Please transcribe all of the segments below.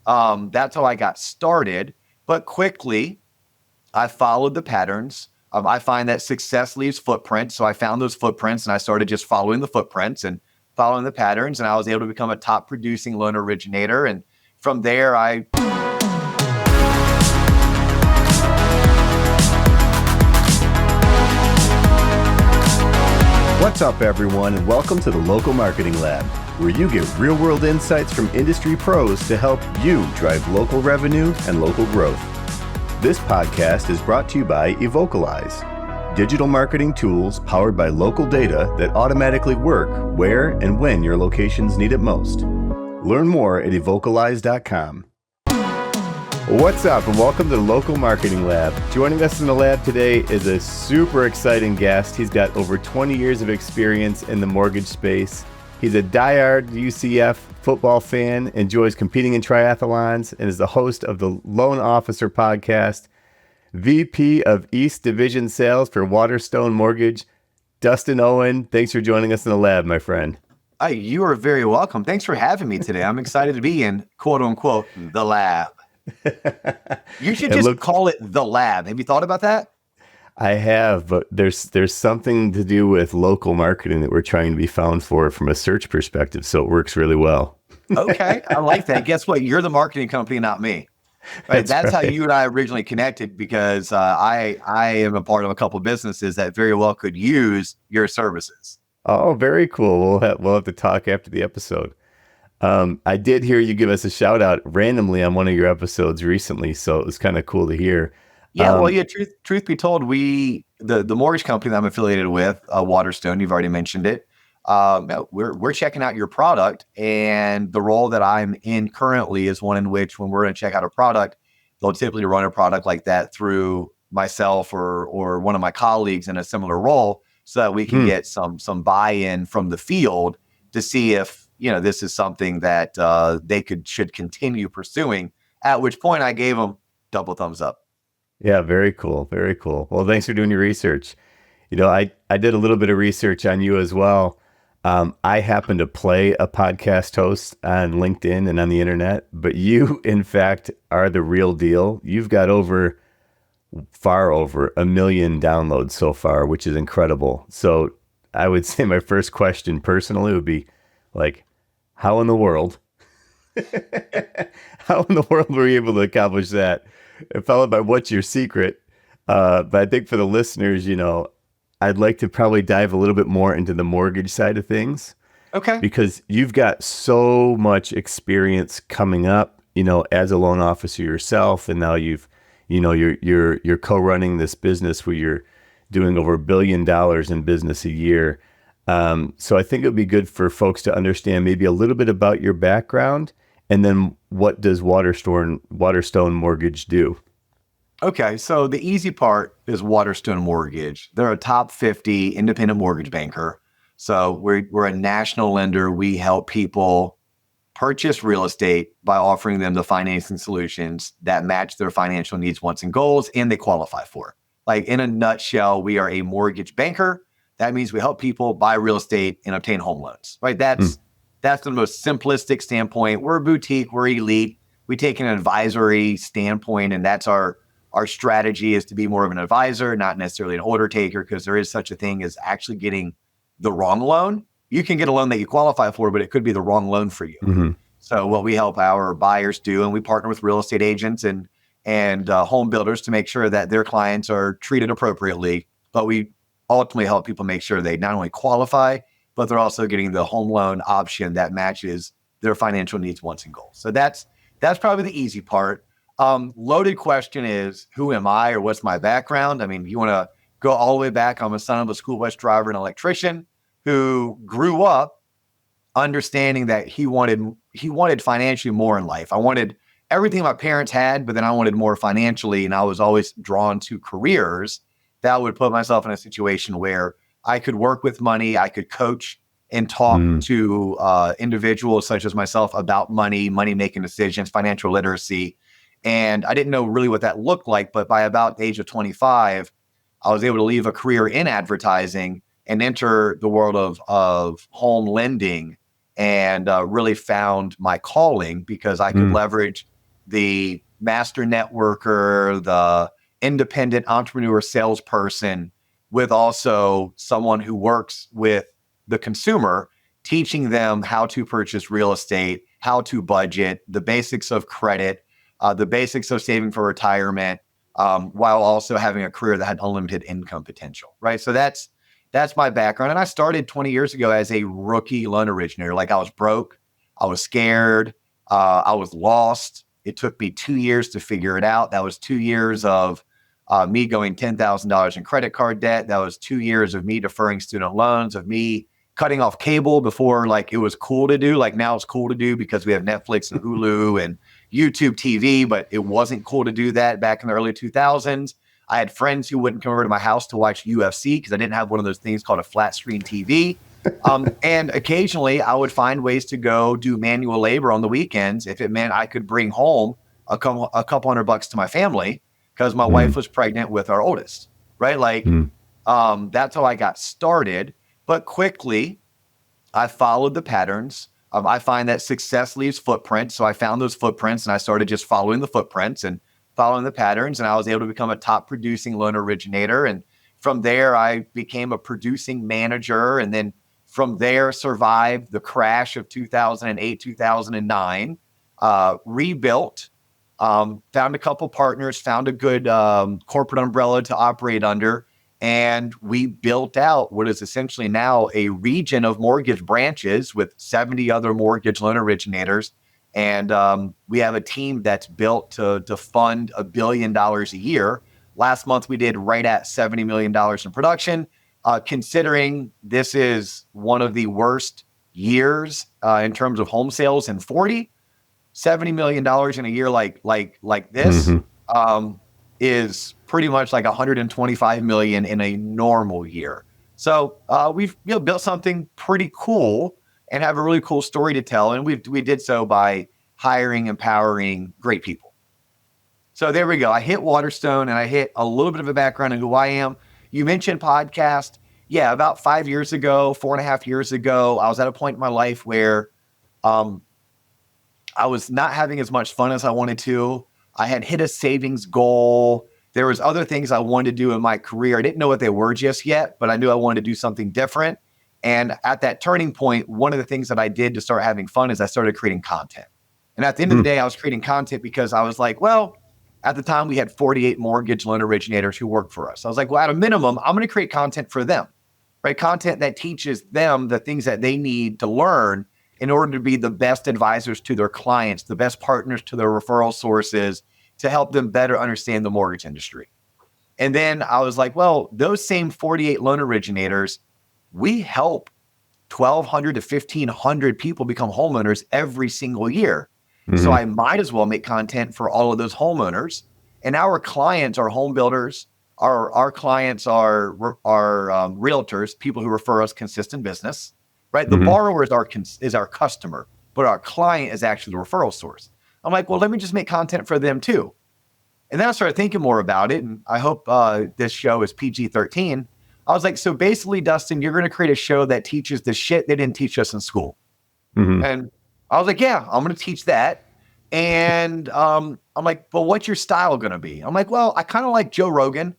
That's how I got started. But quickly, I followed the patterns. I find that success leaves footprints. So I found those footprints and I started just following the footprints and following the patterns. And I was able to become a top producing loan originator. And from there, What's up, everyone, and welcome to the Local Marketing Lab, where you get real-world insights from industry pros to help you drive local revenue and local growth. This podcast is brought to you by Evocalize, digital marketing tools powered by local data that automatically work where and when your locations need it most. Learn more at evocalize.com. What's up, and welcome to the Local Marketing Lab. Joining us in the lab today is a super exciting guest. He's got over 20 years of experience in the mortgage space. He's a diehard UCF football fan, enjoys competing in triathlons, and is the host of the Loan Officer podcast, VP of East Division Sales for Waterstone Mortgage. Dustin Owen, thanks for joining us in the lab, my friend. You are very welcome. Thanks for having me today. I'm excited to be in, quote unquote, the lab. You should just call it the lab. Have you thought about that? I have, but there's something to do with local marketing that we're trying to be found for from a search perspective, so it works really well. Okay, I like that. Guess what? You're the marketing company, not me. Right? That's right. How you and I originally connected, because I am a part of a couple of businesses that very well could use your services. Oh, very cool. We'll have to talk after the episode. I did hear you give us a shout out randomly on one of your episodes recently, so it was kind of cool to hear. Yeah, truth be told, the mortgage company that I'm affiliated with, Waterstone, you've already mentioned it. We're checking out your product, and the role that I'm in currently is one in which, when we're going to check out a product, they'll typically run a product like that through myself or one of my colleagues in a similar role, so that we can get some buy-in from the field to see if this is something that they should continue pursuing. At which point, I gave them double thumbs up. Yeah, very cool. Very cool. Well, thanks for doing your research. I did a little bit of research on you as well. I happen to play a podcast host on LinkedIn and on the internet, but you, in fact, are the real deal. You've got far over 1 million downloads so far, which is incredible. So I would say my first question personally would be like, how in the world were you able to accomplish that? Followed by what's your secret? But I think for the listeners, I'd like to probably dive a little bit more into the mortgage side of things. Okay. Because you've got so much experience coming up, as a loan officer yourself, and now you're co-running this business where you're doing over $1 billion in business a year. So I think it would be good for folks to understand maybe a little bit about your background, and then what does Waterstone Mortgage do? Okay, so the easy part is Waterstone Mortgage. They're a top 50 independent mortgage banker. So we're a national lender. We help people purchase real estate by offering them the financing solutions that match their financial needs, wants, and goals, and they qualify for. Like, in a nutshell, we are a mortgage banker. That means we help people buy real estate and obtain home loans, right? That's the most simplistic standpoint. We're a boutique, we're elite. We take an advisory standpoint, and that's our strategy, is to be more of an advisor, not necessarily an order taker, because there is such a thing as actually getting the wrong loan. You can get a loan that you qualify for, but it could be the wrong loan for you. Mm-hmm. So what we help our buyers do, and we partner with real estate agents and home builders to make sure that their clients are treated appropriately, but we ultimately help people make sure they not only qualify, but they're also getting the home loan option that matches their financial needs, wants, and goals. So that's probably the easy part. Loaded question is, who am I, or what's my background? I mean, you want to go all the way back. I'm a son of a school bus driver and electrician who grew up understanding that he wanted financially more in life. I wanted everything my parents had, but then I wanted more financially, and I was always drawn to careers that would put myself in a situation where I could work with money, I could coach and talk to individuals such as myself about money-making decisions, financial literacy. And I didn't know really what that looked like, but by about the age of 25, I was able to leave a career in advertising and enter the world of home lending, and really found my calling because I could leverage the master networker, the independent entrepreneur salesperson, with also someone who works with the consumer, teaching them how to purchase real estate, how to budget, the basics of credit, the basics of saving for retirement, while also having a career that had unlimited income potential, right? So that's my background. And I started 20 years ago as a rookie loan originator. Like I was broke, I was scared, I was lost. It took me 2 years to figure it out. That was 2 years of me going $10,000 in credit card debt. That was 2 years of me deferring student loans, of me cutting off cable before like it was cool to do. Like now it's cool to do because we have Netflix and Hulu and YouTube TV, but it wasn't cool to do that back in the early 2000s. I had friends who wouldn't come over to my house to watch UFC because I didn't have one of those things called a flat screen TV. And occasionally I would find ways to go do manual labor on the weekends if it meant I could bring home a couple $100 to my family because my wife was pregnant with our oldest, right? Like, that's how I got started. But quickly, I followed the patterns. I find that success leaves footprints. So I found those footprints and I started just following the footprints and following the patterns. And I was able to become a top producing loan originator. And from there, I became a producing manager. And then from there, survived the crash of 2008, 2009, rebuilt, found a couple partners, found a good corporate umbrella to operate under. And we built out what is essentially now a region of mortgage branches with 70 other mortgage loan originators. And we have a team that's built to fund $1 billion a year. Last month, we did right at $70 million in production. Considering this is one of the worst years in terms of home sales in 40, $70 million in a year like this is pretty much like 125 million in a normal year. So we've built something pretty cool and have a really cool story to tell. And we did so by hiring, empowering great people. So there we go. I hit Waterstone and I hit a little bit of a background on who I am. You mentioned podcast. Yeah, about 5 years ago, 4.5 years ago, I was at a point in my life where I was not having as much fun as I wanted to. I had hit a savings goal. There was other things I wanted to do in my career. I didn't know what they were just yet, but I knew I wanted to do something different. And at that turning point, one of the things that I did to start having fun is I started creating content. And at the end of the day, I was creating content because I was like, well, at the time we had 48 mortgage loan originators who worked for us. I was like, well, at a minimum, I'm going to create content for them, right? Content that teaches them the things that they need to learn in order to be the best advisors to their clients, the best partners to their referral sources, to help them better understand the mortgage industry. And then I was like, well, those same 48 loan originators, we help 1,200 to 1,500 people become homeowners every single year. So I might as well make content for all of those homeowners. And our clients are home builders. Our clients are realtors, people who refer us consistent business, right? The borrower is our customer, but our client is actually the referral source. I'm like, well, let me just make content for them too. And then I started thinking more about it. And I hope this show is PG-13. I was like, so basically, Dustin, you're going to create a show that teaches the shit they didn't teach us in school. And I was like, yeah, I'm going to teach that. And I'm like, well, what's your style going to be? I'm like, well, I kind of like Joe Rogan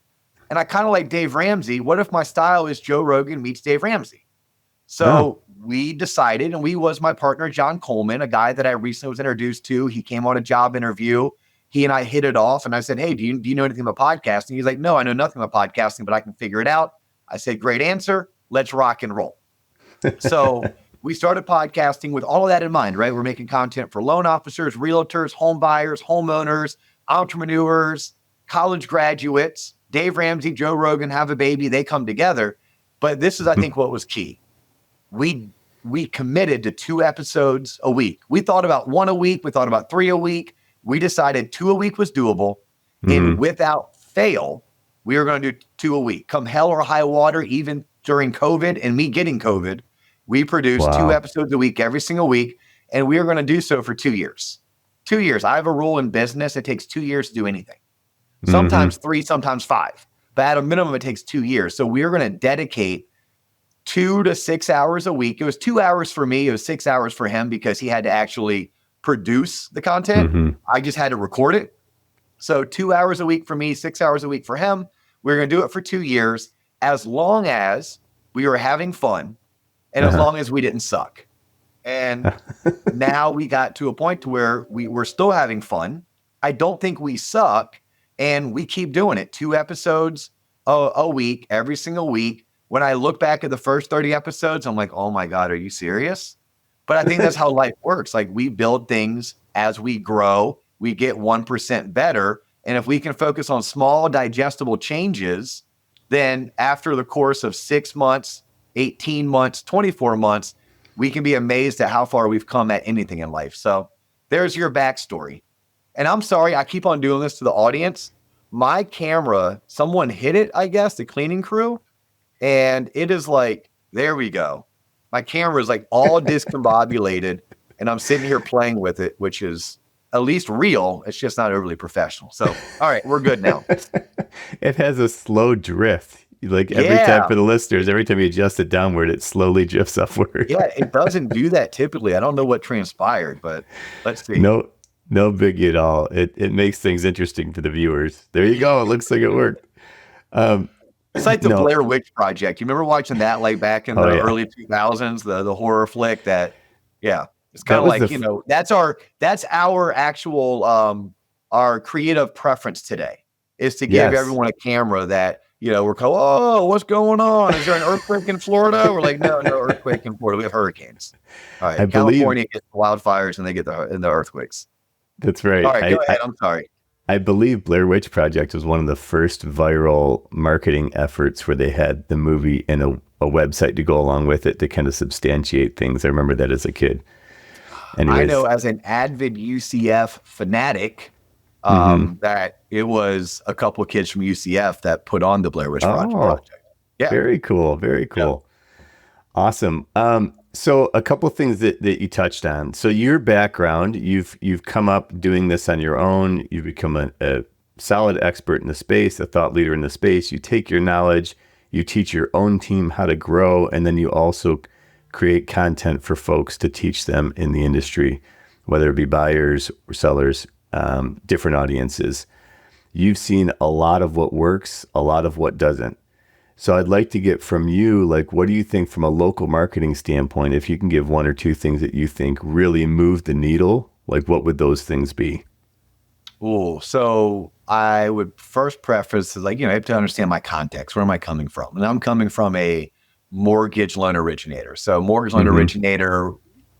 and I kind of like Dave Ramsey. What if my style is Joe Rogan meets Dave Ramsey? So we decided, and we was my partner, John Coleman, a guy that I recently was introduced to. He came on a job interview. He and I hit it off. And I said, hey, do you know anything about podcasting? He's like, no, I know nothing about podcasting, but I can figure it out. I said, great answer. Let's rock and roll. So we started podcasting with all of that in mind, right? We're making content for loan officers, realtors, home buyers, homeowners, entrepreneurs, college graduates. Dave Ramsey, Joe Rogan have a baby. They come together. But this is, I think, what was key. We committed to 2 episodes a week. We thought about 1 a week. We thought about 3 a week. We decided 2 a week was doable. And without fail, we were going to do 2 a week. Come hell or high water, even during COVID and me getting COVID, we produced 2 episodes a week, every single week. And we are going to do so for 2 years. 2 years. I have a rule in business. It takes 2 years to do anything. Sometimes 3, sometimes 5. But at a minimum, it takes 2 years. So we are going to dedicate 2 to 6 hours a week. It was 2 hours for me. It was 6 hours for him because he had to actually produce the content. Mm-hmm. I just had to record it. So 2 hours a week for me, 6 hours a week for him. We're going to do it for 2 years, as long as we were having fun and as long as we didn't suck. And now we got to a point to where we're still having fun. I don't think we suck, and we keep doing it. 2 episodes a week, every single week. When I look back at the first 30 episodes, I'm like, oh my God, are you serious? But I think that's how life works. Like, we build things as we grow, we get 1% better. And if we can focus on small digestible changes, then after the course of 6 months, 18 months, 24 months, we can be amazed at how far we've come at anything in life. So there's your backstory. And I'm sorry, I keep on doing this to the audience. My camera, someone hit it, I guess, the cleaning crew. And it is like, there we go. My camera is like all discombobulated. And I'm sitting here playing with it, which is at least real. It's just not overly professional. So, all right, we're good now. It has a slow drift. Like every time for the listeners, every time you adjust it downward, it slowly drifts upward. Yeah, it doesn't do that typically. I don't know what transpired, but let's see. No biggie at all. It makes things interesting to the viewers. There you go. It looks like it worked. It's like the Blair Witch Project. You remember watching that like back in the early 2000s, the horror flick that, it's kind of like, that's our actual, our creative preference today is to give everyone a camera that, we're called, oh, what's going on? Is there an earthquake in Florida? We're like, no earthquake in Florida. We have hurricanes. All right. California gets the wildfires and they get the earthquakes. That's right. All right, go ahead. I'm sorry. I believe Blair Witch Project was one of the first viral marketing efforts where they had the movie and a website to go along with it to kind of substantiate things. I remember that as a kid. Anyways. I know as an avid UCF fanatic, that it was a couple of kids from UCF that put on the Blair Witch Project. Yeah. Very cool. Very cool. Yeah. Awesome. So a couple of things that you touched on. So your background, you've come up doing this on your own. You've become a solid expert in the space, a thought leader in the space. You take your knowledge, you teach your own team how to grow, and then you also create content for folks to teach them in the industry, whether it be buyers or sellers, different audiences. You've seen a lot of what works, a lot of what doesn't. So I'd like to get from you, like, what do you think from a local marketing standpoint, if you can give 1 or 2 things that you think really move the needle, like what would those things be? Oh, so I would first preface is like, I have to understand my context. Where am I coming from? And I'm coming from a mortgage loan originator. So mortgage loan originator,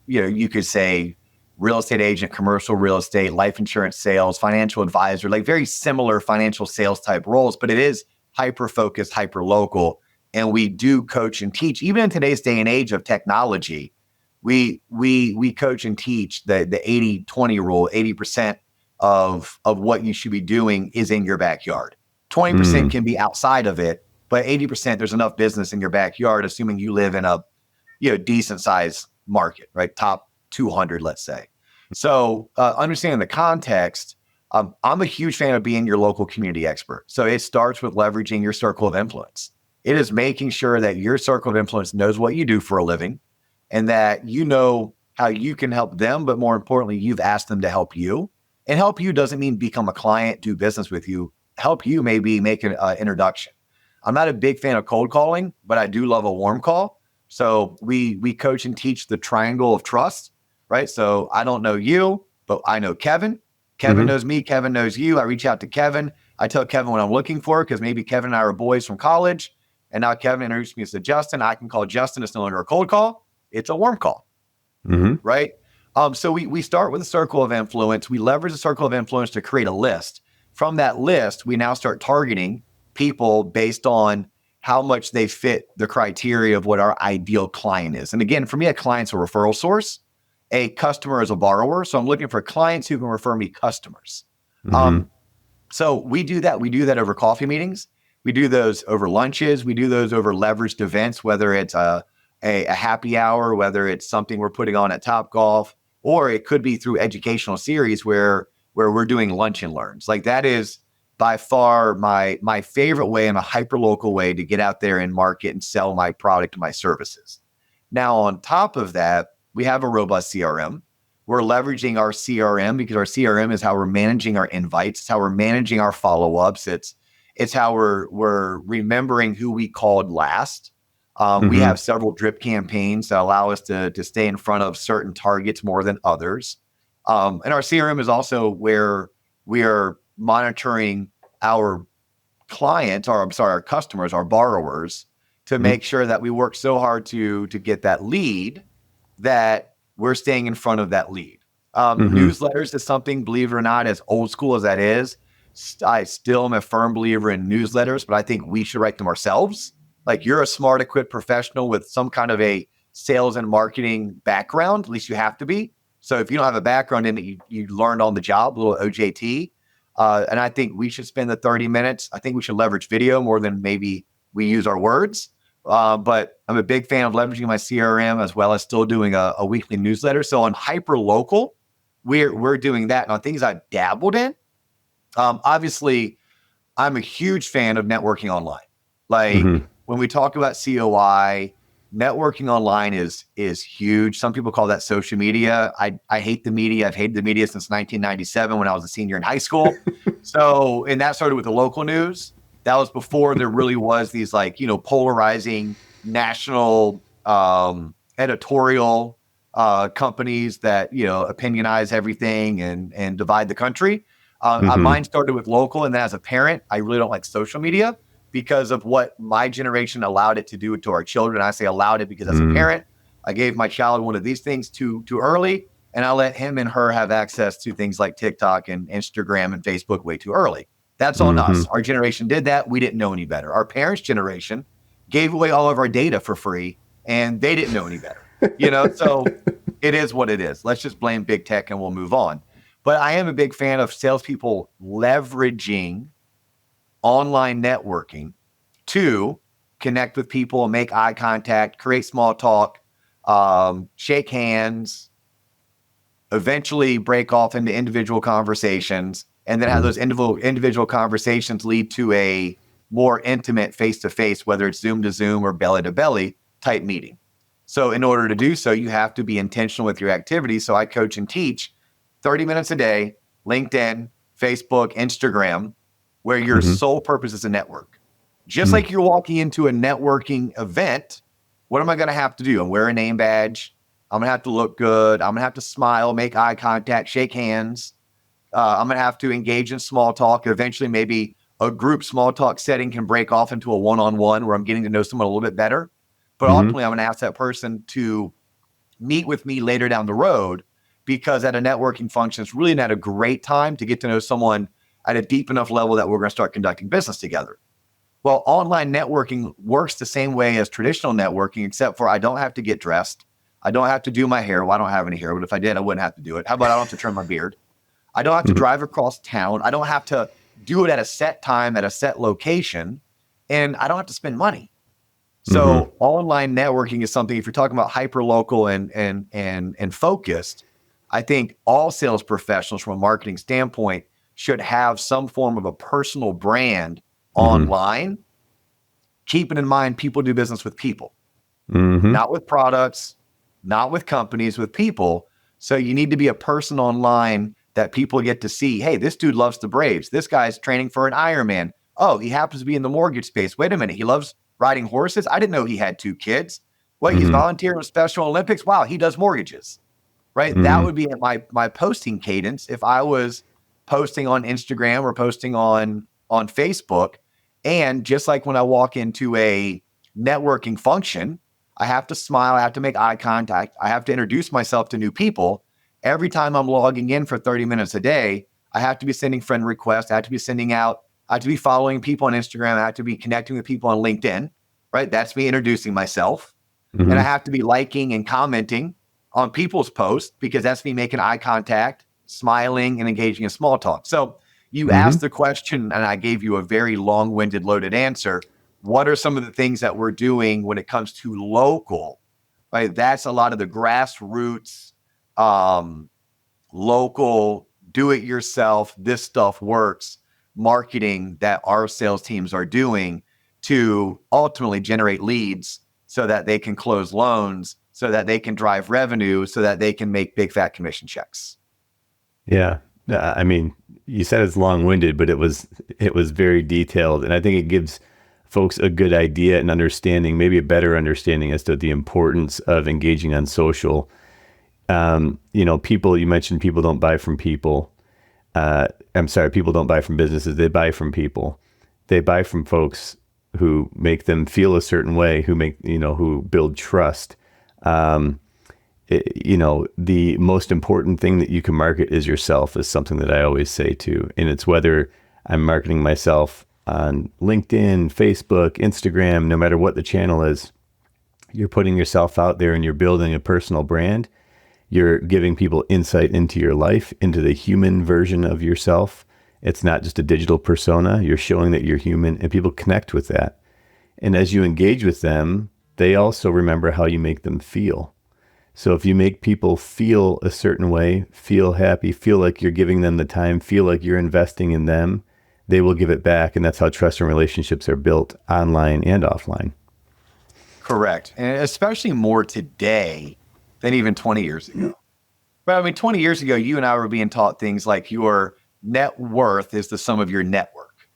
you could say real estate agent, commercial real estate, life insurance sales, financial advisor, like very similar financial sales type roles, but it is hyper-focused, hyper-local, and we do coach and teach. Even in today's day and age of technology, we coach and teach the 80-20 rule. 80% of what you should be doing is in your backyard. 20% can be outside of it, but 80% there's enough business in your backyard, assuming you live in a decent size market, right? Top 200, let's say. So understanding the context, I'm a huge fan of being your local community expert. So it starts with leveraging your circle of influence. It is making sure that your circle of influence knows what you do for a living and that you know how you can help them, but more importantly, you've asked them to help you. And help you doesn't mean become a client, do business with you. Help you maybe make an introduction. I'm not a big fan of cold calling, but I do love a warm call. So we coach and teach the triangle of trust, right? So I don't know you, but I know Kevin. Kevin knows me. Kevin knows you. I reach out to Kevin. I tell Kevin what I'm looking for because maybe Kevin and I are boys from college. And now Kevin introduced me to Justin. I can call Justin. It's no longer a cold call. It's a warm call, right? So we start with a circle of influence. We leverage the circle of influence to create a list. From that list, we now start targeting people based on how much they fit the criteria of what our ideal client is. And again, for me, a client's a referral source. A customer is a borrower. So I'm looking for clients who can refer me customers. So we do that. We do that over coffee meetings. We do those over lunches. We do those over leveraged events, whether it's a happy hour, whether it's something we're putting on at Topgolf, or it could be through educational series where we're doing lunch and learns. Like that is by far my favorite way and a hyper-local way to get out there and market and sell my product and my services. Now, on top of that, we have a robust CRM. we're leveraging our CRM because our CRM is how we're managing our invites. It's how we're managing our follow-ups. It's how we're remembering who we called last. We have several drip campaigns that allow us to stay in front of certain targets more than others. And our CRM is also where we are monitoring our clients, or I'm sorry, our customers, our borrowers, to make sure that we work so hard to get that lead that we're staying in front of that lead. Newsletters is something, believe it or not, as old school as that is, I still am a firm believer in newsletters, but I think we should write them ourselves. Like, you're a smart, equipped professional with some kind of a sales and marketing background. At least you have to be. So if you don't have a background in it, you learned on the job, a little OJT. And I think we should spend the 30 minutes. I think we should leverage video more than maybe we use our words. But I'm a big fan of leveraging my CRM as well as still doing a weekly newsletter. So on hyper local, we're doing that. And on things I've dabbled in, obviously, I'm a huge fan of networking online. Like, when we talk about COI, networking online is huge. Some people call that social media. I hate the media. I've hated the media since 1997 when I was a senior in high school. So, and that started with the local news. That was before there really was these, like, polarizing national editorial companies that, opinionize everything and divide the country. Mine started with local, and then as a parent, I really don't like social media because of what my generation allowed it to do to our children. I say allowed it because as a parent, I gave my child one of these things too early, and I let him and her have access to things like TikTok and Instagram and Facebook way too early. That's on us. Our generation did that. We didn't know any better. Our parents' generation gave away all of our data for free, and they didn't know any better. So it is what it is. Let's just blame big tech and we'll move on. But I am a big fan of salespeople leveraging online networking to connect with people and make eye contact, create small talk, shake hands, eventually break off into individual conversations, and then have those individual conversations lead to a more intimate face-to-face, whether it's Zoom to Zoom or belly-to-belly type meeting. So in order to do so, you have to be intentional with your activities. So I coach and teach 30 minutes a day, LinkedIn, Facebook, Instagram, where your sole purpose is a network. Just like you're walking into a networking event, what am I going to have to do? I'm wearing a name badge. I'm going to have to look good. I'm going to have to smile, make eye contact, shake hands. I'm going to have to engage in small talk. Eventually, maybe a group small talk setting can break off into a one-on-one where I'm getting to know someone a little bit better. But ultimately, I'm going to ask that person to meet with me later down the road, because at a networking function, it's really not a great time to get to know someone at a deep enough level that we're going to start conducting business together. Well, online networking works the same way as traditional networking, except for I don't have to get dressed. I don't have to do my hair. Well, I don't have any hair, but if I did, I wouldn't have to do it. How about I don't have to trim my beard? I don't have to drive across town. I don't have to do it at a set time, at a set location, and I don't have to spend money. So online networking is something, if you're talking about hyper local and focused, I think all sales professionals from a marketing standpoint should have some form of a personal brand online, keeping in mind people do business with people, not with products, not with companies, with people. So you need to be a person online that people get to see. Hey, this dude loves the Braves. This guy's training for an Ironman. Oh, he happens to be in the mortgage space. Wait a minute. He loves riding horses. I didn't know he had 2 kids. Well, he's volunteering with Special Olympics. Wow, he does mortgages, right? That would be my posting cadence if I was posting on Instagram or posting on Facebook. And just like when I walk into a networking function, I have to smile. I have to make eye contact. I have to introduce myself to new people. Every time I'm logging in for 30 minutes a day, I have to be sending friend requests. I have to be sending out, I have to be following people on Instagram. I have to be connecting with people on LinkedIn, right? That's me introducing myself. And I have to be liking and commenting on people's posts, because that's me making eye contact, smiling, and engaging in small talk. So you asked the question, and I gave you a very long-winded, loaded answer. What are some of the things that we're doing when it comes to local, right? That's a lot of the grassroots, local, do-it-yourself, this stuff works marketing that our sales teams are doing to ultimately generate leads so that they can close loans, so so that they can drive revenue, so that they can make big fat commission checks. Yeah. I mean, you said it's long-winded, but it was very detailed. And I think it gives folks a good idea and understanding, maybe a better understanding as to the importance of engaging on social. People, you mentioned people don't buy from people. People don't buy from businesses. They buy from people. They buy from folks who make them feel a certain way, who build trust. The most important thing that you can market is yourself, is something that I always say too. And it's whether I'm marketing myself on LinkedIn, Facebook, Instagram, no matter what the channel is, you're putting yourself out there and you're building a personal brand. You're giving people insight into your life, into the human version of yourself. It's not just a digital persona. You're showing that you're human, and people connect with that. And as you engage with them, they also remember how you make them feel. So if you make people feel a certain way, feel happy, feel like you're giving them the time, feel like you're investing in them, they will give it back. And that's how trust and relationships are built online and offline. Correct. And especially more today than even 20 years ago. But I mean, 20 years ago, you and I were being taught things like your net worth is the sum of your network,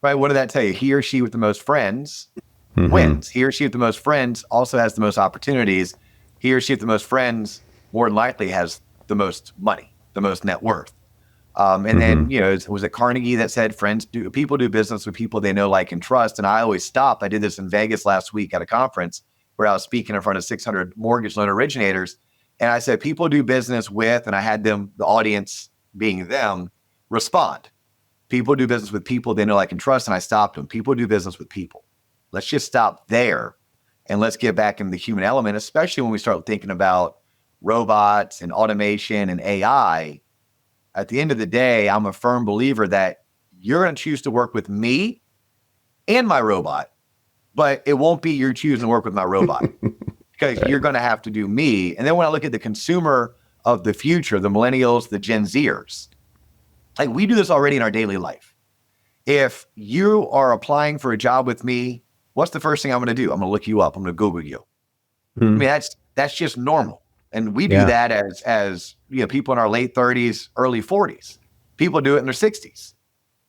right? What did that tell you? He or she with the most friends wins. He or she with the most friends also has the most opportunities. He or she with the most friends more than likely has the most money, the most net worth. Then, was it Carnegie that said people do business with people they know, like, and trust? And I always stop. I did this in Vegas last week at a conference where I was speaking in front of 600 mortgage loan originators. And I said, people do business with, and I had them, the audience being them, respond. People do business with people they know, like, and trust. And I stopped them. People do business with people. Let's just stop there. And let's get back in the human element, especially when we start thinking about robots and automation and AI. At the end of the day, I'm a firm believer that you're going to choose to work with me and my robot, but it won't be you're choosing to work with my robot because you're going to have to do me. And then when I look at the consumer of the future, the millennials, the Gen Zers, like, we do this already in our daily life. If you are applying for a job with me, what's the first thing I'm going to do? I'm going to look you up. I'm going to Google you. I mean, that's just normal. And we do that as people in our late 30s, early 40s. People do it in their 60s.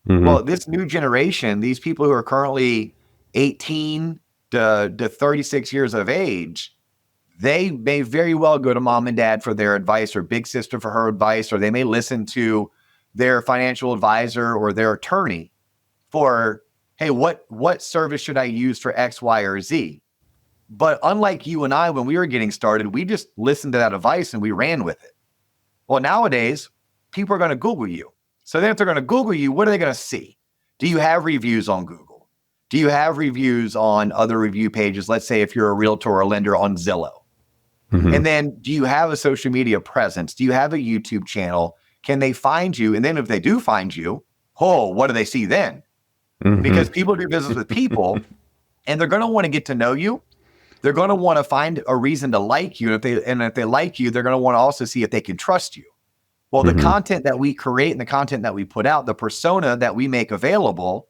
Well, this new generation, these people who are currently 18 to 36 years of age, they may very well go to mom and dad for their advice, or big sister for her advice, or they may listen to their financial advisor or their attorney for, hey, what service should I use for X, Y, or Z? But unlike you and I, when we were getting started, we just listened to that advice and we ran with it. Well, nowadays, people are going to Google you. So then if they're going to Google you, what are they going to see? Do you have reviews on Google? Do you have reviews on other review pages? Let's say if you're a realtor or a lender, on Zillow. And then do you have a social media presence? Do you have a YouTube channel? Can they find you? And then if they do find you, what do they see then? Because people do business with people, and they're going to want to get to know you. They're going to want to find a reason to like you. And if they like you, they're going to want to also see if they can trust you. Well, the content that we create and the content that we put out, the persona that we make available,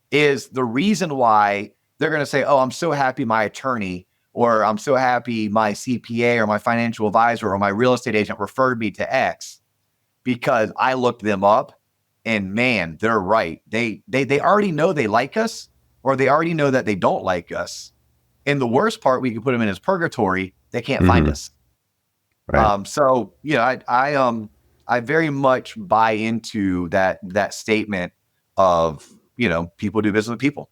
is the reason why they're going to say, oh, I'm so happy my attorney, or I'm so happy my CPA or my financial advisor or my real estate agent referred me to X, because I looked them up and, man, they're right. They already know they like us, or they already know that they don't like us. And the worst part, we can put them in as purgatory. They can't find us. Right. So, I very much buy into that statement of, people do business with people.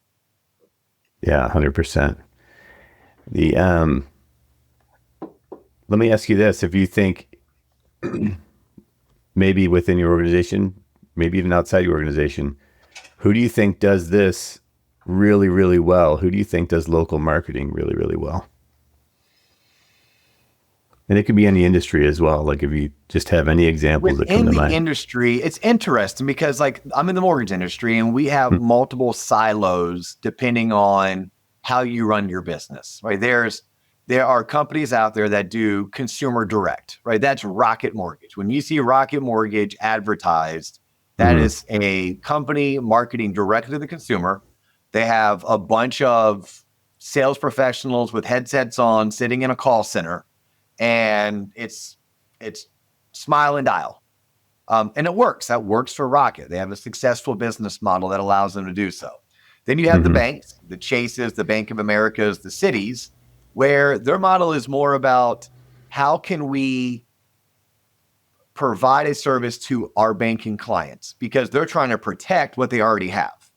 Yeah, 100%. Let me ask you this. If you think maybe within your organization, maybe even outside your organization, who do you think does this really, really well? Who do you think does local marketing really, really well? And it could be any industry as well. Like, if you just have any examples that come to mind. In the industry, it's interesting because, like, I'm in the mortgage industry and we have multiple silos depending on how you run your business, right? There are companies out there that do consumer direct, right? That's Rocket Mortgage. When you see Rocket Mortgage advertised, that is a company marketing directly to the consumer. They have a bunch of sales professionals with headsets on sitting in a call center. and it's smile and dial. And it works. That works for Rocket. They have a successful business model that allows them to do so. Then you have the banks, the Chases, the Bank of Americas, the Cities, where their model is more about how can we provide a service to our banking clients, because they're trying to protect what they already have.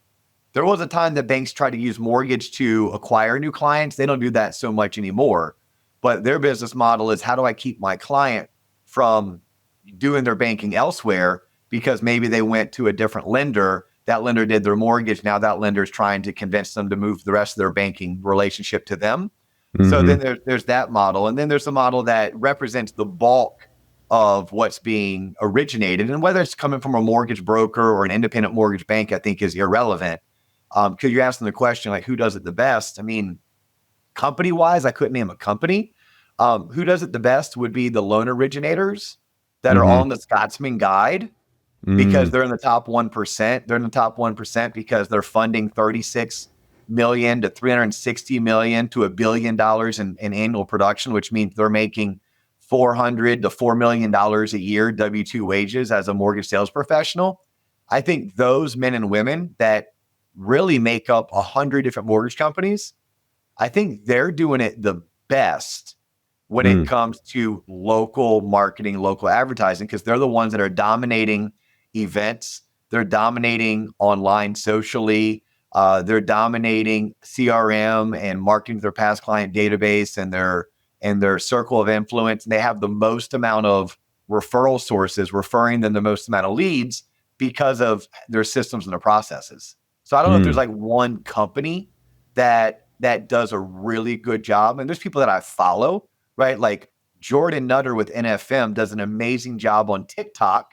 There was a time that banks tried to use mortgage to acquire new clients. They don't do that so much anymore. But their business model is, how do I keep my client from doing their banking elsewhere because maybe they went to a different lender. That lender did their mortgage. Now that lender is trying to convince them to move the rest of their banking relationship to them. So then there's that model. And then there's a model that represents the bulk of what's being originated. And whether it's coming from a mortgage broker or an independent mortgage bank, I think is irrelevant. Because you're asking the question, like, who does it the best? I mean, company-wise, I couldn't name a company. Who does it the best would be the loan originators that are on the Scotsman Guide, because they're in the top 1%. They're in the top 1% because they're funding $36 million to $360 million to $1 billion in annual production, which means they're making $400 to $4 million a year W-2 wages as a mortgage sales professional. I think those men and women that really make up 100 different mortgage companies, I think they're doing it the best when it comes to local marketing, local advertising, because they're the ones that are dominating events. They're dominating online socially. They're dominating CRM and marketing their past client database and their circle of influence. And they have the most amount of referral sources referring them the most amount of leads because of their systems and their processes. So I don't know if there's like one company that does a really good job. And there's people that I follow, right? Like Jordan Nutter with NFM does an amazing job on TikTok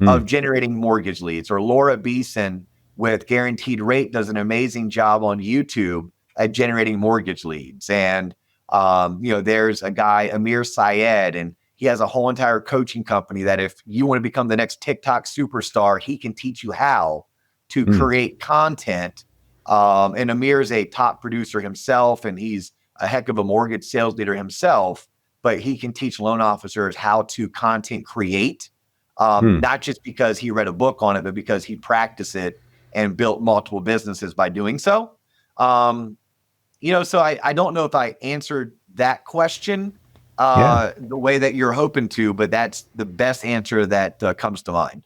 of generating mortgage leads, or Laura Beeson with Guaranteed Rate does an amazing job on YouTube at generating mortgage leads. And, there's a guy, Amir Syed, and he has a whole entire coaching company that if you want to become the next TikTok superstar, he can teach you how to create content. And Amir is a top producer himself, and he's a heck of a mortgage sales leader himself, but he can teach loan officers how to content create. Not just because he read a book on it, but because he practiced it and built multiple businesses by doing so. So I don't know if I answered that question the way that you're hoping to, but that's the best answer that comes to mind.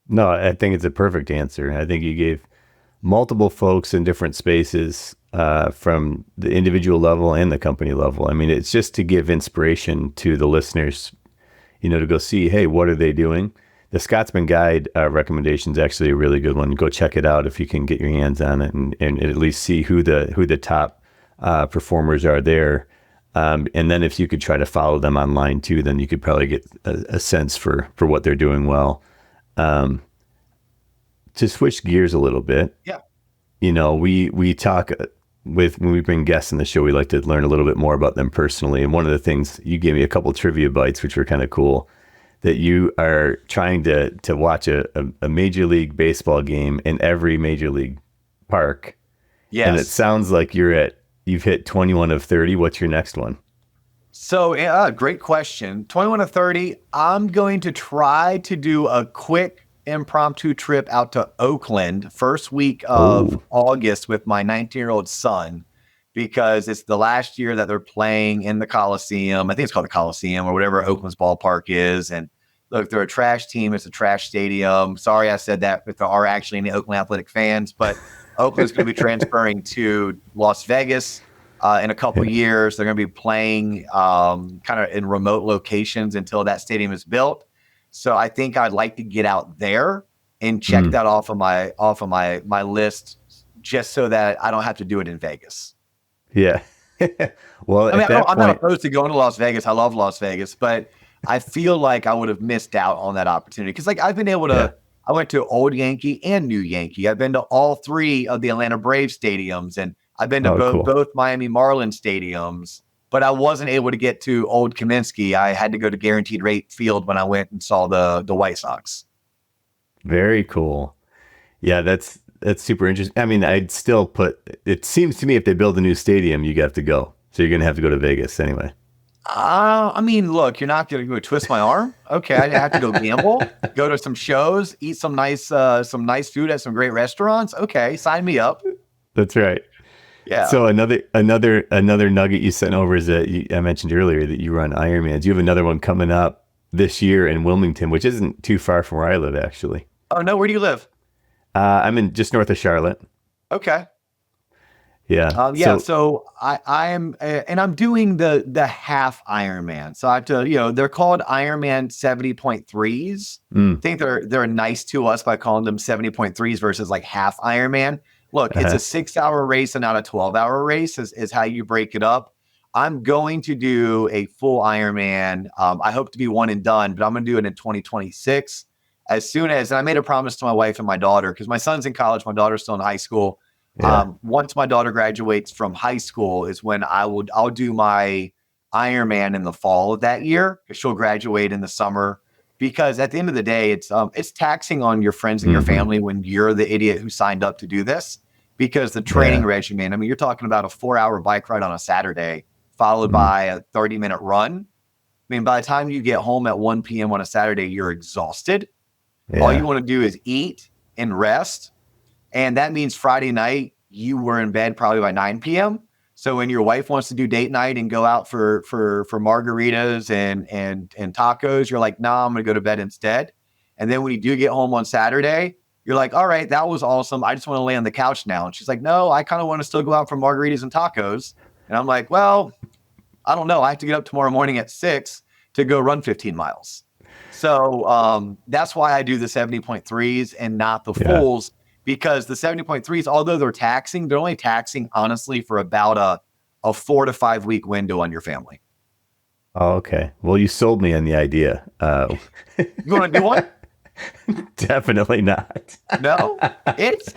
No, I think it's a perfect answer. I think you gave multiple folks in different spaces from the individual level and the company level. I mean, it's just to give inspiration to the listeners, to go see, hey, what are they doing? The Scotsman Guide recommendation is actually a really good one. Go check it out if you can get your hands on it, and at least see who the top performers are there. And then if you could try to follow them online too, then you could probably get a sense for what they're doing well. To switch gears a little bit, we talk when we bring guests in the show, we like to learn a little bit more about them personally. And one of the things, you gave me a couple trivia bites, which were kind of cool, that you are trying to watch a Major League Baseball game in every Major League park. Yes. And it sounds like you've hit 21 of 30. What's your next one? So, great question. 21 of 30. I'm going to try to do a quick impromptu trip out to Oakland first week of August with my 19-year-old son, because it's the last year that they're playing in the Coliseum. I think it's called the Coliseum or whatever Oakland's ballpark is. And look, they're a trash team. It's a trash stadium. Sorry I said that if there are actually any Oakland Athletic fans, but Oakland's going to be transferring to Las Vegas in a couple years. They're going to be playing kind of in remote locations until that stadium is built. So I think I'd like to get out there and check that off of my list, just so that I don't have to do it in Vegas. Yeah. Well, I'm not opposed to going to Las Vegas. I love Las Vegas, but I feel like I would have missed out on that opportunity. Because I've been able to, I went to Old Yankee and New Yankee. I've been to all three of the Atlanta Braves stadiums, and I've been to both Miami Marlins stadiums. But I wasn't able to get to Old Kaminsky. I had to go to Guaranteed Rate Field when I went and saw the White Sox. Very cool. Yeah, that's super interesting. I mean, I'd still it seems to me if they build a new stadium, you have to go. So you're going to have to go to Vegas anyway. I mean, look, you're not going to go twist my arm. Okay, I have to go gamble, go to some shows, eat some nice food at some great restaurants. Okay, sign me up. That's right. Yeah. So another nugget you sent over is that I mentioned earlier that you run Ironmans. You have another one coming up this year in Wilmington, which isn't too far from where I live, actually. Oh no, where do you live? I'm in just north of Charlotte. Okay. Yeah. Yeah. So I am, and I'm doing the half Ironman. So I have to, they're called Ironman 70.3s. I think they're nice to us by calling them 70.3s versus like half Ironman. Look, it's a 6-hour race and not a 12-hour race is how you break it up. I'm going to do a full Ironman. I hope to be one and done, but I'm going to do it in 2026. As soon as, and I made a promise to my wife and my daughter, because my son's in college, my daughter's still in high school. Yeah. Once my daughter graduates from high school is when I'll do my Ironman in the fall of that year, because she'll graduate in the summer. Because at the end of the day, it's taxing on your friends and your family when you're the idiot who signed up to do this. Because the training regimen, I mean, you're talking about a 4-hour bike ride on a Saturday, followed by a 30-minute run. I mean, by the time you get home at 1 p.m. on a Saturday, you're exhausted. Yeah. All you want to do is eat and rest. And that means Friday night, you were in bed probably by 9 p.m. So when your wife wants to do date night and go out for margaritas and tacos, you're like, nah, I'm going to go to bed instead. And then when you do get home on Saturday, you're like, all right, that was awesome. I just want to lay on the couch now. And she's like, no, I kind of want to still go out for margaritas and tacos. And I'm like, well, I don't know. I have to get up tomorrow morning at 6 to go run 15 miles. So that's why I do the 70.3s and not the fulls. Because the 70.3s, although they're only taxing, honestly, for about a 4 to 5 week window on your family. Oh, okay. Well, you sold me on the idea. You want to do one? Definitely not. No? It's,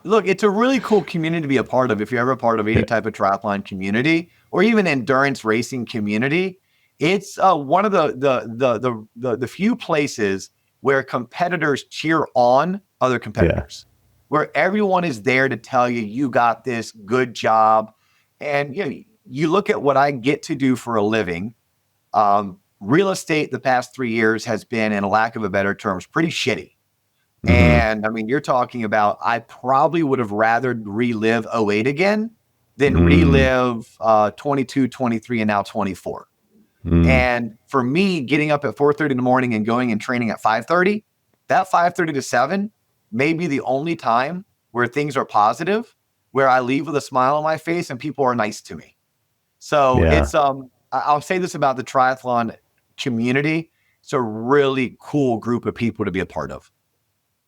look, it's a really cool community to be a part of. If you're ever a part of any type of triathlon community or even endurance racing community, it's one of the few places where competitors cheer on other competitors, where everyone is there to tell you, you got this, good job. And you look at what I get to do for a living. Real estate the past 3 years has been, in a lack of a better terms, pretty shitty. And I mean, you're talking about, I probably would have rather relive '08 again than relive 22, 23, and now 24. And for me, getting up at 4:30 in the morning and going and training at 5:30, that 5:30 to 7 may be the only time where things are positive, where I leave with a smile on my face and people are nice to me. So it's I'll say this about the triathlon community. It's a really cool group of people to be a part of.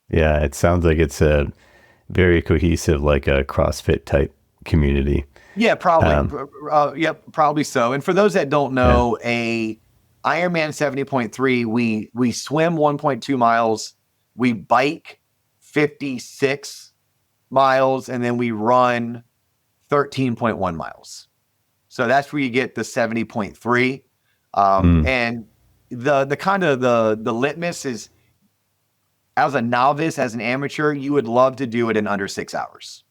Yeah, it sounds like it's a very cohesive, like a CrossFit type community. Yeah, probably. Probably so. And for those that don't know, a Ironman 70.3, we swim 1.2 miles, we bike 56 miles, and then we run 13.1 miles. So that's where you get the 70.3. And the kind of the litmus is, as a novice, as an amateur, you would love to do it in under 6 hours.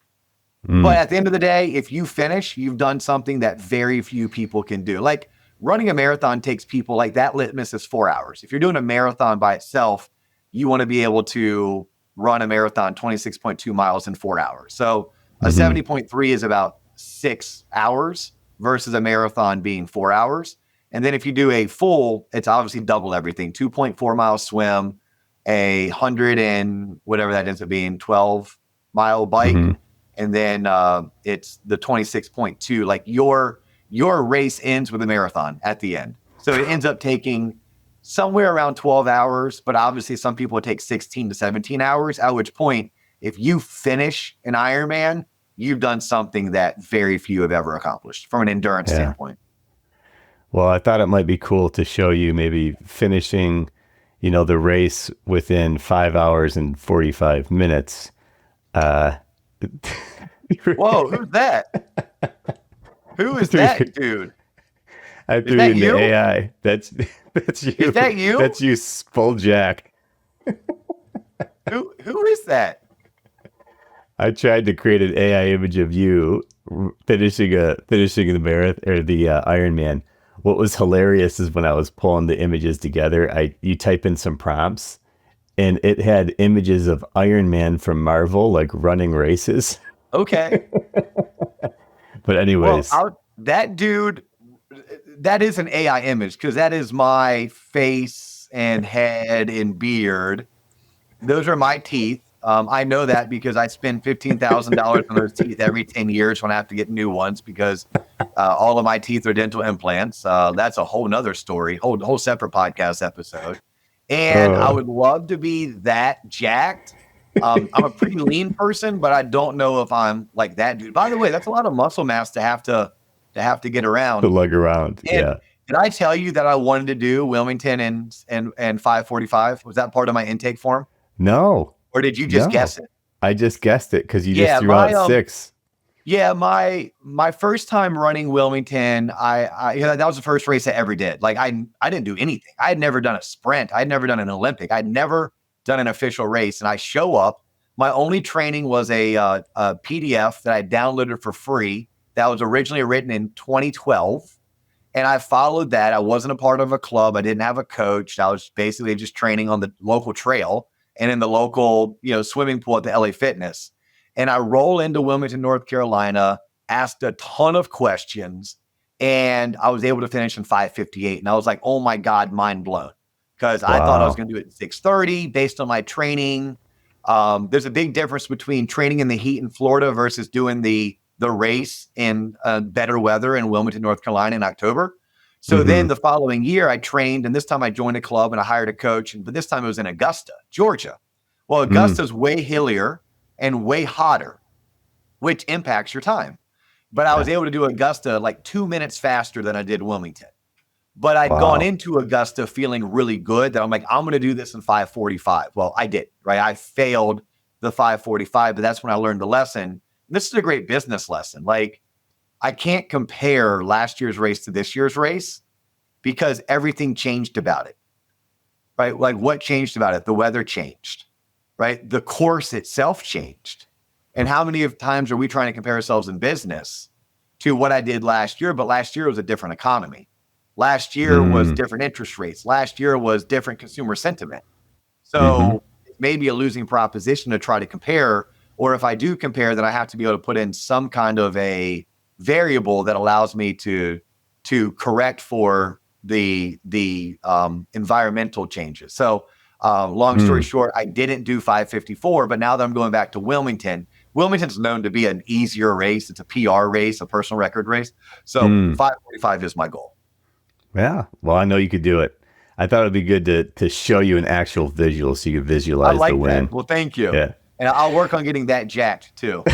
But at the end of the day, if you finish, you've done something that very few people can do. Like running a marathon takes people, like that litmus is 4 hours. If you're doing a marathon by itself, you want to be able to run a marathon 26.2 miles in 4 hours. So a 70.3 is about 6 hours versus a marathon being 4 hours. And then if you do a full, it's obviously double everything. 2.4 mile swim, 100 and whatever that ends up being, 12-mile bike. And then it's the 26.2. Like your race ends with a marathon at the end. So it ends up taking somewhere around 12 hours, but obviously some people take 16 to 17 hours, at which point, if you finish an Ironman, you've done something that very few have ever accomplished from an endurance standpoint. Well, I thought it might be cool to show you maybe finishing, the race within 5 hours and 45 minutes. Whoa, who's that? Who is that dude? I threw in the AI. That's you. Is that you? That's you, Spoljack. Who is that? I tried to create an AI image of you finishing the marathon or the Ironman What was hilarious is when I was pulling the images together, you type in some prompts and it had images of Iron Man from Marvel, like running races. Okay. But Well, anyways, that dude, that is an AI image because that is my face and head and beard. Those are my teeth. I know that because I spend $15,000 on those teeth every 10 years when I have to get new ones because all of my teeth are dental implants. That's a whole nother story, whole separate podcast episode. And I uh, would love to be that jacked. I'm a pretty lean person, but I don't know if I'm like that dude. By the way, that's a lot of muscle mass to have to get to around. lug around. And Yeah. did I tell you that I wanted to do Wilmington and 545? Was that part of my intake form, No, or did you just no. guess it? I just guessed it because you just Yeah, threw out six. my first time running Wilmington, that was the first race I ever did. Like I didn't do anything. I had never done a sprint. I had never done an Olympic. I'd never done an official race. And I show up. My only training was a PDF that I downloaded for free that was originally written in 2012. And I followed that. I wasn't a part of a club. I didn't have a coach. I was basically just training on the local trail and in the local, swimming pool at the LA Fitness. And I roll into Wilmington, North Carolina, asked a ton of questions, and I was able to finish in 5:58. And I was like, oh my God, mind blown. Because I thought I was Wow. going to do it in 6:30 based on my training. There's a big difference between training in the heat in Florida versus doing the race in better weather in Wilmington, North Carolina in October. So Mm-hmm. then the following year I trained, and this time I joined a club and I hired a coach, but this time it was in Augusta, Georgia. Well, Mm. Augusta's way hillier and way hotter, which impacts your time. But I was Yeah. able to do Augusta like 2 minutes faster than I did Wilmington. But I'd gone Wow. into Augusta feeling really good that I'm like, I'm going to do this in 5:45. Well, I did, right? I failed the 5:45, but that's when I learned the lesson. This is a great business lesson. Like, I can't compare last year's race to this year's race because everything changed about it, right? Like, what changed about it? The weather changed, right? The course itself changed. And how many of times are we trying to compare ourselves in business to what I did last year? But last year was a different economy. Last year was Mm. different interest rates. Last year was different consumer sentiment. Mm-hmm. So it may be a losing proposition to try to compare. Or if I do compare, then I have to be able to put in some kind of a variable that allows me to correct for the environmental changes. So long story Mm. short, I didn't do 5:54, but now that I'm going back to Wilmington, Wilmington's known to be an easier race. It's a PR race, a personal record race. So Mm. 5:45 is my goal. Yeah. Well, I know you could do it. I thought it'd be good to show you an actual visual so you could I visualize the like that. win. Well, thank you. Yeah. And I'll work on getting that jacked too.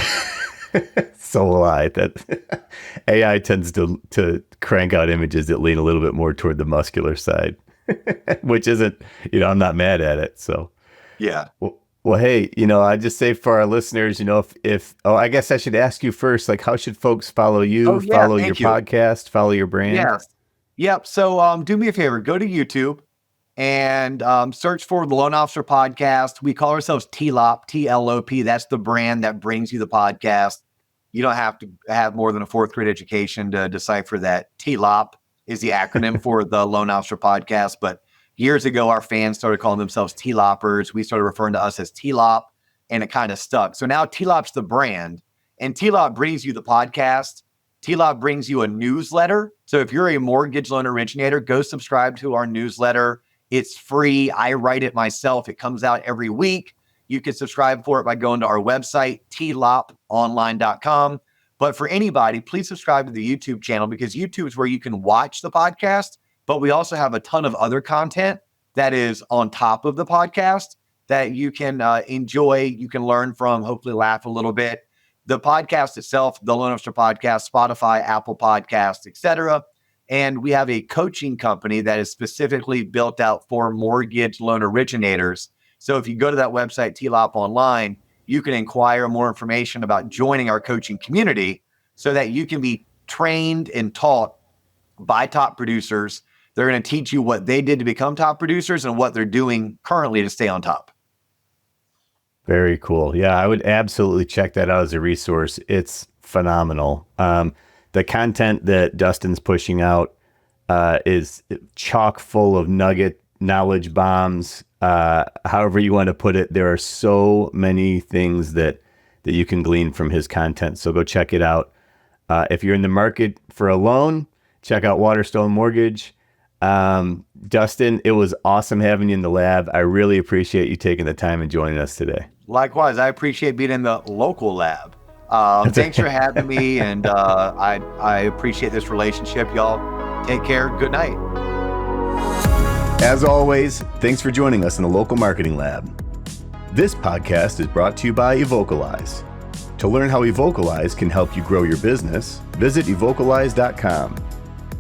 So will I. That AI tends to crank out images that lean a little bit more toward the muscular side, which isn't, I'm not mad at it. So, Yeah. well, hey, I just say for our listeners, if I guess I should ask you first, like, how should folks follow you, Oh yeah. follow your Thank you. podcast, follow your brand? Yes. Yep. So do me a favor, go to YouTube and search for the Loan Officer Podcast. We call ourselves TLOP, TLOP. That's the brand that brings you the podcast. You don't have to have more than a fourth grade education to decipher that. TLOP is the acronym for the Loan Officer Podcast. But years ago, our fans started calling themselves TLOPers. We started referring to us as TLOP, and it kind of stuck. So now TLOP's the brand, and TLOP brings you the podcast. TLOP brings you a newsletter. So if you're a mortgage loan originator, go subscribe to our newsletter. It's free. I write it myself. It comes out every week. You can subscribe for it by going to our website, tloponline.com. But for anybody, please subscribe to the YouTube channel because YouTube is where you can watch the podcast. But we also have a ton of other content that is on top of the podcast that you can enjoy. You can learn from, hopefully laugh a little bit. The podcast itself, the Loan Officer Podcast, Spotify, Apple Podcasts, etc. And we have a coaching company that is specifically built out for mortgage loan originators. So if you go to that website, TLOP Online, you can inquire more information about joining our coaching community so that you can be trained and taught by top producers. They're going to teach you what they did to become top producers and what they're doing currently to stay on top. Very cool. Yeah, I would absolutely check that out as a resource. It's phenomenal. The content that Dustin's pushing out, is chock full of nugget knowledge bombs. However you want to put it, there are so many things that you can glean from his content. So go check it out. If you're in the market for a loan, check out Waterstone Mortgage. Dustin, it was awesome having you in the lab. I really appreciate you taking the time and joining us today. Likewise, I appreciate being in the local lab. Thanks for having me, and I appreciate this relationship. Y'all take care. Good night. As always, thanks for joining us in the Local Marketing Lab. This podcast is brought to you by Evocalize. To learn how Evocalize can help you grow your business, visit evocalize.com.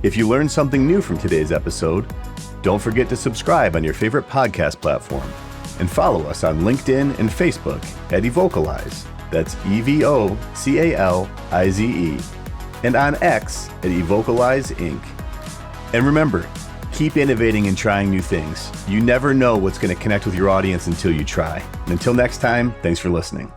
If you learned something new from today's episode, don't forget to subscribe on your favorite podcast platform and follow us on LinkedIn and Facebook at Evocalize. That's Evocalize, and on X at Evocalize Inc. And remember, keep innovating and trying new things. You never know what's going to connect with your audience until you try. And until next time, thanks for listening.